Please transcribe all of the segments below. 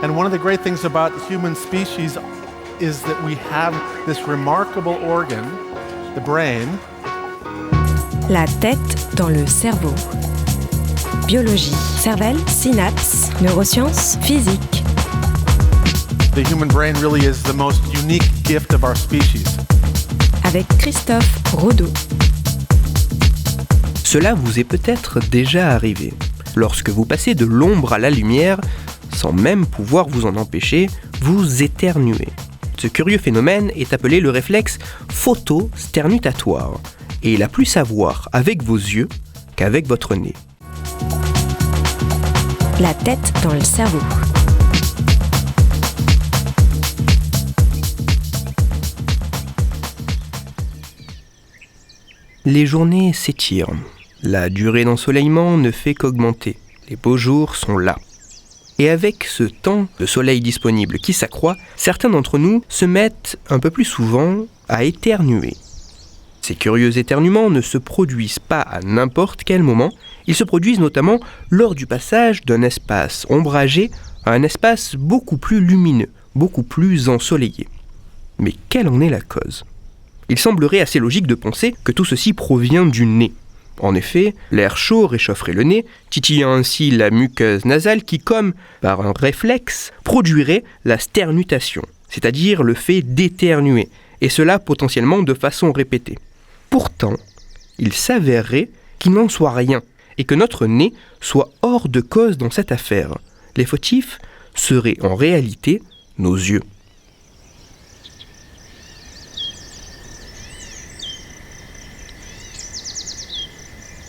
And one of the great things about human species is that we have this remarkable organ, the brain. La tête dans le cerveau. Biologie, cervelle, synapses, neurosciences, physique. The human brain really is the most unique gift of our species. Avec Christophe Rodeau. Cela vous est peut-être déjà arrivé. Lorsque vous passez de l'ombre à la lumière, sans même pouvoir vous en empêcher, vous éternuez. Ce curieux phénomène est appelé le réflexe photo-sternutatoire, et il a plus à voir avec vos yeux qu'avec votre nez. La tête dans le cerveau. Les journées s'étirent. La durée d'ensoleillement ne fait qu'augmenter. Les beaux jours sont là. Et avec ce temps de soleil disponible qui s'accroît, certains d'entre nous se mettent un peu plus souvent à éternuer. Ces curieux éternuements ne se produisent pas à n'importe quel moment, ils se produisent notamment lors du passage d'un espace ombragé à un espace beaucoup plus lumineux, beaucoup plus ensoleillé. Mais quelle en est la cause ? Il semblerait assez logique de penser que tout ceci provient du nez. En effet, l'air chaud réchaufferait le nez, titillant ainsi la muqueuse nasale qui, comme par un réflexe, produirait la sternutation, c'est-à-dire le fait d'éternuer, et cela potentiellement de façon répétée. Pourtant, il s'avérerait qu'il n'en soit rien, et que notre nez soit hors de cause dans cette affaire. Les fautifs seraient en réalité nos yeux.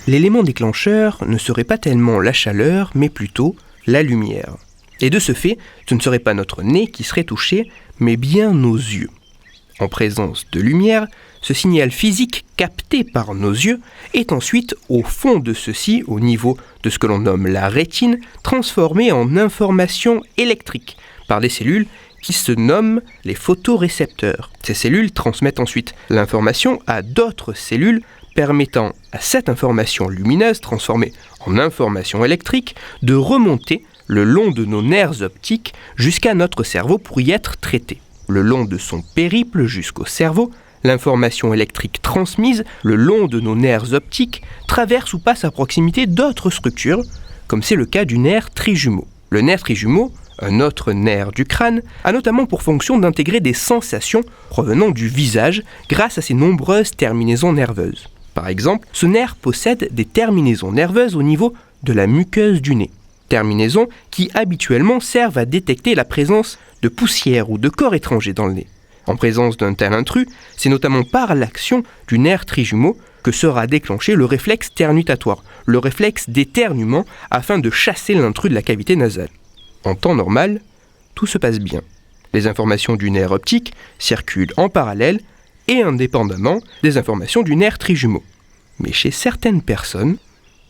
L'élément déclencheur ne serait pas tellement la chaleur, mais plutôt la lumière. Et de ce fait, ce ne serait pas notre nez qui serait touché, mais bien nos yeux. En présence de lumière, ce signal physique capté par nos yeux est ensuite au fond de ceux-ci, au niveau de ce que l'on nomme la rétine, transformé en information électrique par des cellules qui se nomment les photorécepteurs. Ces cellules transmettent ensuite l'information à d'autres cellules permettant à cette information lumineuse transformée en information électrique de remonter le long de nos nerfs optiques jusqu'à notre cerveau pour y être traitée. Le long de son périple jusqu'au cerveau, l'information électrique transmise le long de nos nerfs optiques traverse ou passe à proximité d'autres structures, comme c'est le cas du nerf trijumeau. Le nerf trijumeau, un autre nerf du crâne, a notamment pour fonction d'intégrer des sensations provenant du visage grâce à ses nombreuses terminaisons nerveuses. Par exemple, ce nerf possède des terminaisons nerveuses au niveau de la muqueuse du nez. Terminaisons qui habituellement servent à détecter la présence de poussière ou de corps étrangers dans le nez. En présence d'un tel intrus, c'est notamment par l'action du nerf trijumeau que sera déclenché le réflexe sternutatoire, le réflexe d'éternuement afin de chasser l'intrus de la cavité nasale. En temps normal, tout se passe bien. Les informations du nerf optique circulent en parallèle et indépendamment des informations du nerf trijumeau. Mais chez certaines personnes,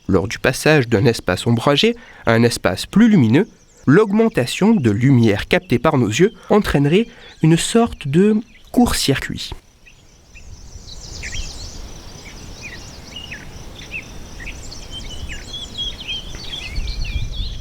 lors du passage d'un espace ombragé à un espace plus lumineux, l'augmentation de lumière captée par nos yeux entraînerait une sorte de court-circuit.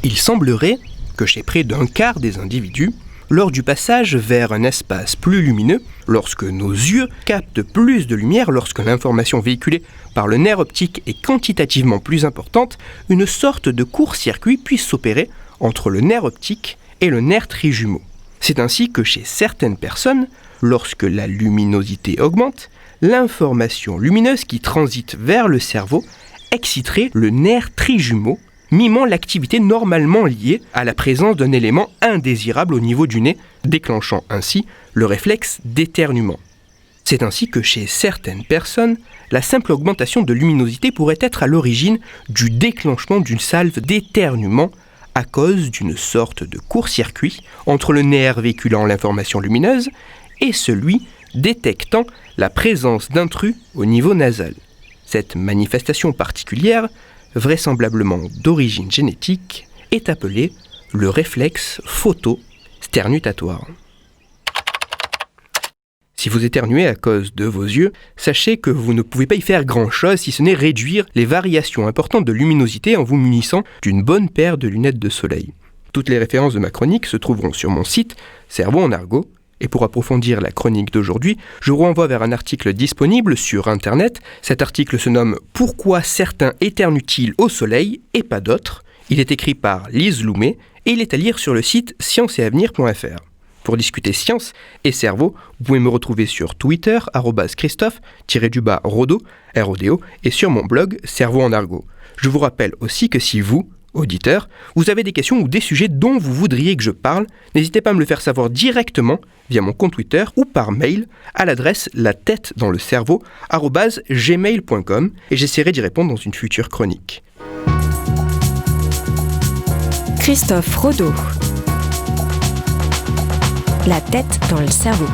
Il semblerait que chez près d'un quart des individus, lors du passage vers un espace plus lumineux, lorsque nos yeux captent plus de lumière, lorsque l'information véhiculée par le nerf optique est quantitativement plus importante, une sorte de court-circuit puisse s'opérer entre le nerf optique et le nerf trijumeau. C'est ainsi que chez certaines personnes, lorsque la luminosité augmente, l'information lumineuse qui transite vers le cerveau exciterait le nerf trijumeau, mimant l'activité normalement liée à la présence d'un élément indésirable au niveau du nez, déclenchant ainsi le réflexe d'éternuement. C'est ainsi que chez certaines personnes, la simple augmentation de luminosité pourrait être à l'origine du déclenchement d'une salve d'éternuement à cause d'une sorte de court-circuit entre le nerf véhiculant l'information lumineuse et celui détectant la présence d'intrus au niveau nasal. Cette manifestation particulière, vraisemblablement d'origine génétique, est appelée le réflexe photo-sternutatoire. Si vous éternuez à cause de vos yeux, sachez que vous ne pouvez pas y faire grand-chose si ce n'est réduire les variations importantes de luminosité en vous munissant d'une bonne paire de lunettes de soleil. Toutes les références de ma chronique se trouveront sur mon site Cerveau en argot. Et pour approfondir la chronique d'aujourd'hui, je vous renvoie vers un article disponible sur Internet. Cet article se nomme « Pourquoi certains éternuent-ils au soleil et pas d'autres ?» Il est écrit par Lise Loumet et il est à lire sur le site scienceetavenir.fr. Pour discuter science et cerveau, vous pouvez me retrouver sur Twitter, @Christophe_Rodo, R-O-D-O, et sur mon blog Cerveau en argot. Je vous rappelle aussi que si vous, auditeurs, vous avez des questions ou des sujets dont vous voudriez que je parle, n'hésitez pas à me le faire savoir directement via mon compte Twitter ou par mail à l'adresse latêtesdanslecerveau@gmail.com et j'essaierai d'y répondre dans une future chronique. Christophe Rodo. La tête dans le cerveau.